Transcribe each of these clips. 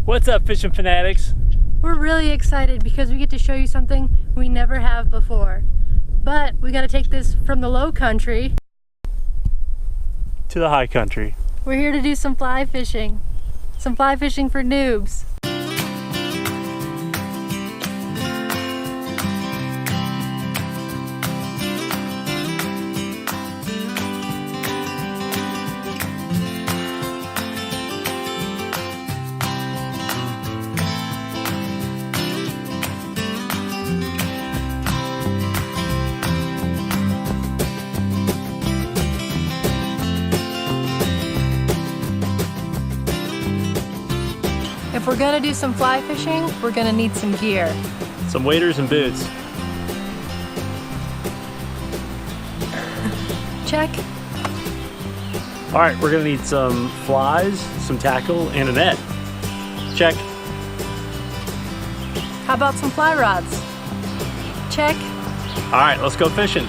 What's up, Fishing FinAddicts? We're really excited because we get to show you something we never have before. But we gotta take this from the low country To the high country. We're here to do some fly fishing. Some fly fishing for noobs. If we're gonna do some fly fishing, we're gonna need some gear. Some waders and boots. Check. All right, we're gonna need some flies, some tackle, and a net. Check. How about some fly rods? Check. All right, let's go fishing.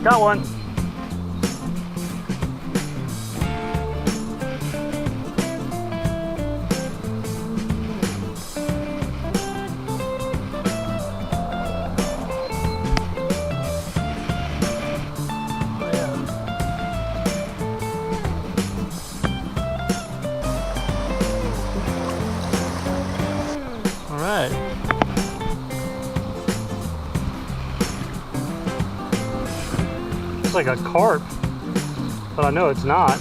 Got one. All right. It's like a carp, but I know it's not.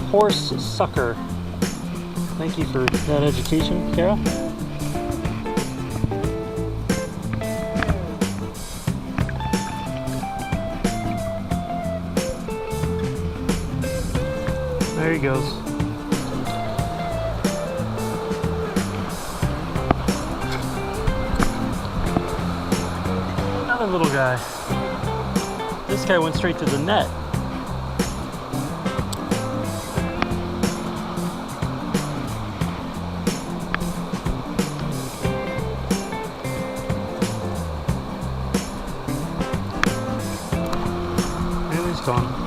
Horse sucker. Thank you for that education, Kara. There he goes. Another little guy. This guy went straight to the net. And he's gone.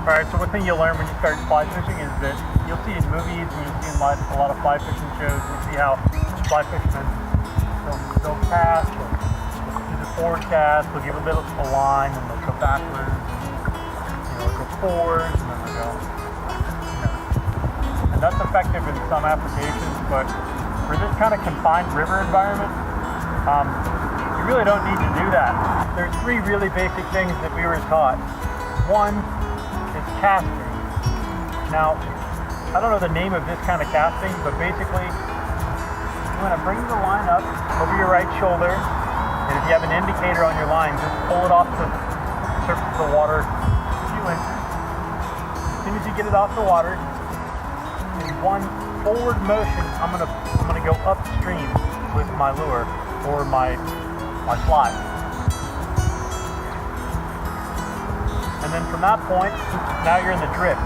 Alright, so one thing you'll learn when you start fly fishing is that you'll see in movies, and you'll see in a lot of fly fishing shows, you'll see how fly fishermen, they'll cast, they'll do the forward cast, they'll give a bit of a line, and they'll go backwards, they'll go forwards, and then they'll go, And that's effective in some applications, but for this kind of confined river environment, you really don't need to do that. There's three really basic things that we were taught. One is casting. Now, I don't know the name of this kind of casting, but basically, you want to bring the line up over your right shoulder, and if you have an indicator on your line, just pull it off the surface of the water a few inches. As soon as you get it off the water, in one forward motion, I'm gonna go upstream with my lure or my fly. And then from that point, now you're in the drift.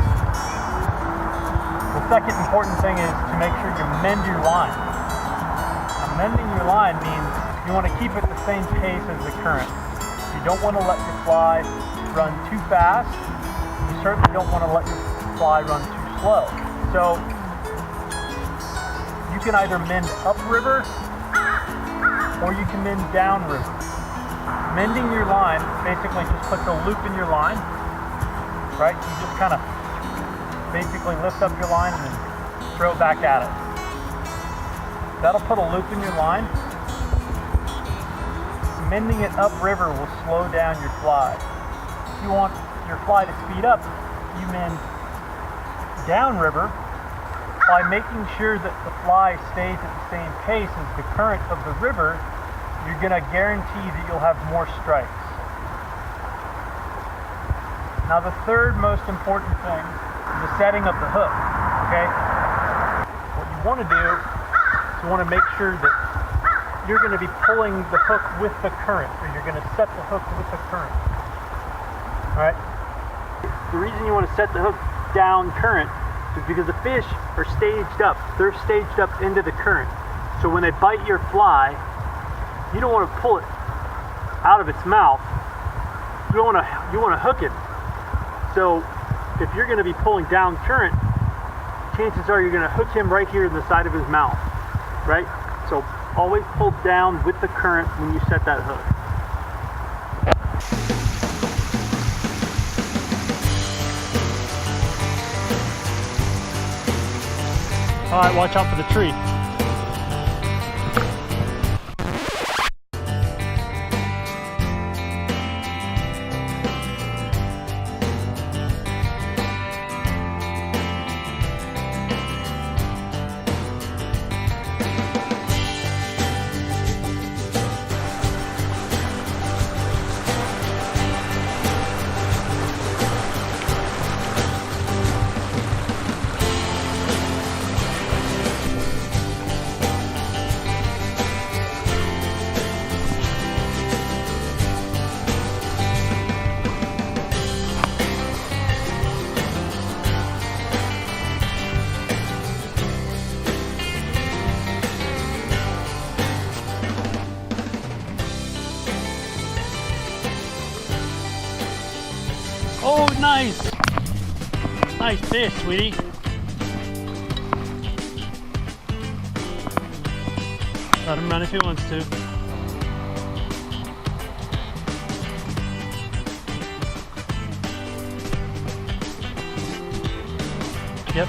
The second important thing is to make sure you mend your line. Now, mending your line means you want to keep it the same pace as the current. You don't want to let your fly run too fast. You certainly don't want to let your fly run too slow. So you can either mend upriver or you can mend downriver. Mending your line basically just puts a loop in your line, right? You just kind of basically lift up your line and then throw it back at it. That'll put a loop in your line. Mending it upriver will slow down your fly. If you want your fly to speed up, you mend downriver by making sure that the fly stays at the same pace as the current of the river. You're going to guarantee that you'll have more strikes. Now the third most important thing is the setting of the hook, okay? What you want to do is you want to make sure that you're going to be pulling the hook with the current, or you're going to set the hook with the current. All right? The reason you want to set the hook down current is because the fish are staged up. They're staged up into the current. So when they bite your fly, you don't want to pull it out of its mouth. You want to hook it. So if you're going to be pulling down current, chances are you're going to hook him right here in the side of his mouth, right? So always pull down with the current when you set that hook. All right, watch out for the tree. Oh, nice! Nice fish, sweetie. Let him run if he wants to. Yep.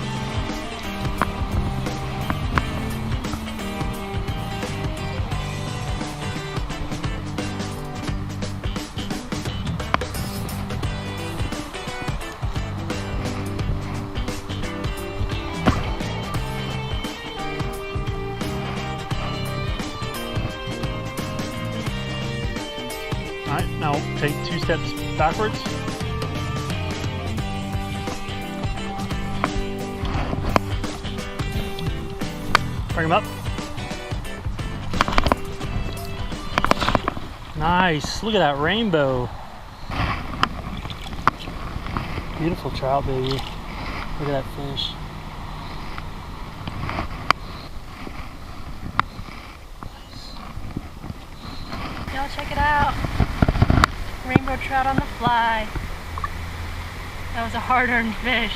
Alright, now take 2 steps backwards. Bring him up. Nice, look at that rainbow. Beautiful trout, baby. Look at that fish. Y'all check it out. Rainbow trout on the fly. That was a hard-earned fish.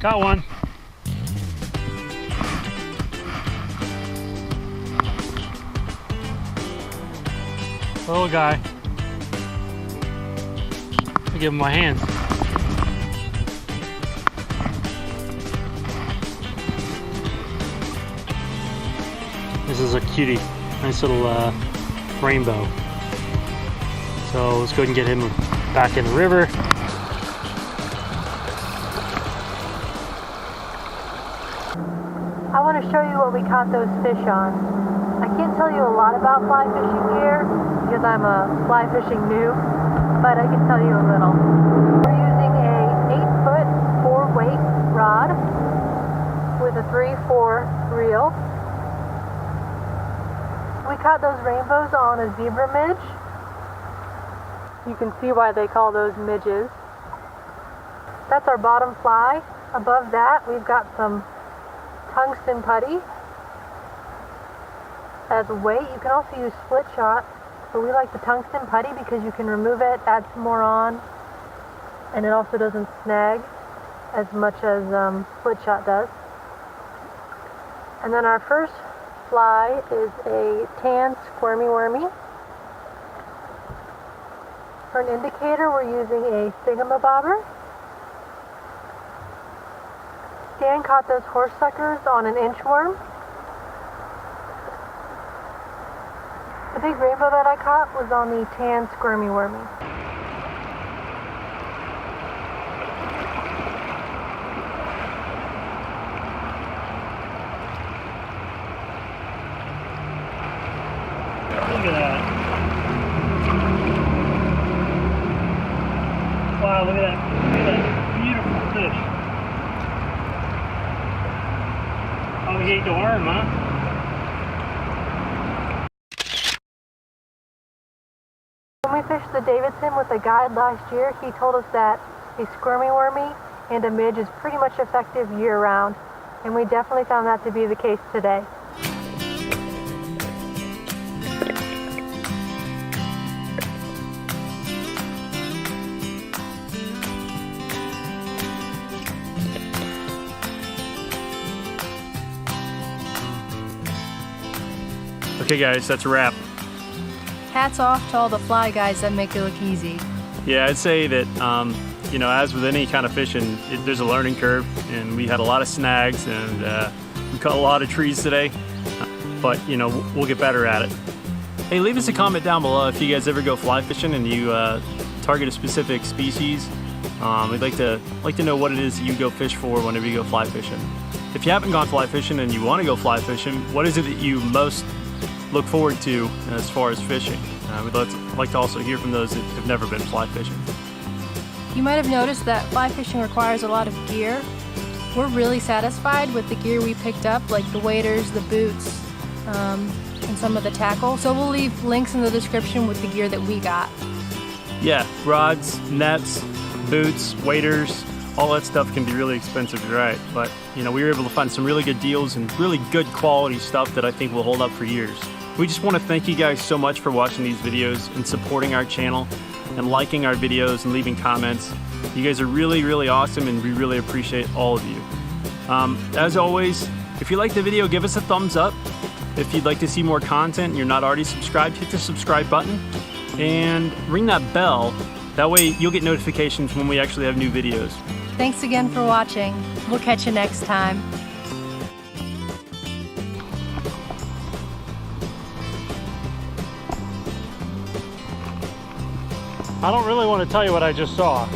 Got one. Little guy. I'll give him my hands. This is a cutie. Nice little rainbow. So let's go ahead and get him back in the river. I want to show you what we caught those fish on. I can't tell you a lot about fly fishing gear because I'm a fly fishing noob, but I can tell you a little. We're using a 8-foot 4-weight rod with a 3/4 reel. We caught those rainbows on a zebra midge. You can see why they call those midges. That's our bottom fly. Above that, we've got some tungsten putty. as a weight. You can also use split shot, but we like the tungsten putty because you can remove it, add some more on, and it also doesn't snag as much as split shot does. And then our first fly is a tan squirmy wormy. For an indicator, we're using a thingamabobber. Dan caught those horse suckers on an inchworm. The big rainbow that I caught was on the tan squirmy wormy. Look at that. Wow, look at that. Look at that beautiful fish. Oh, he ate the worm, huh? When we fished the Davidson with a guide last year, he told us that a squirmy wormy and a midge is pretty much effective year-round, and we definitely found that to be the case today. Okay guys, that's a wrap. Hats off to all the fly guys that make it look easy. Yeah, I'd say that, you know, as with any kind of fishing, there's a learning curve, and we had a lot of snags, and we caught a lot of trees today, but, you know, we'll get better at it. Hey, leave us a comment down below if you guys ever go fly fishing and you target a specific species. We'd like to know what it is that you go fish for whenever you go fly fishing. If you haven't gone fly fishing and you want to go fly fishing, what is it that you most look forward to as far as fishing? We'd like to also hear from those that have never been fly fishing. You might have noticed that fly fishing requires a lot of gear. We're really satisfied with the gear we picked up, like the waders, the boots, and some of the tackle. So we'll leave links in the description with the gear that we got. Yeah, rods, nets, boots, waders, all that stuff can be really expensive, right? But, you know, we were able to find some really good deals and really good quality stuff that I think will hold up for years. We just want to thank you guys so much for watching these videos and supporting our channel and liking our videos and leaving comments. You guys are really, really awesome, and we really appreciate all of you. As always, if you like the video, give us a thumbs up. If you'd like to see more content and you're not already subscribed, hit the subscribe button and ring that bell. That way you'll get notifications when we actually have new videos. Thanks again for watching. We'll catch you next time. I don't really want to tell you what I just saw.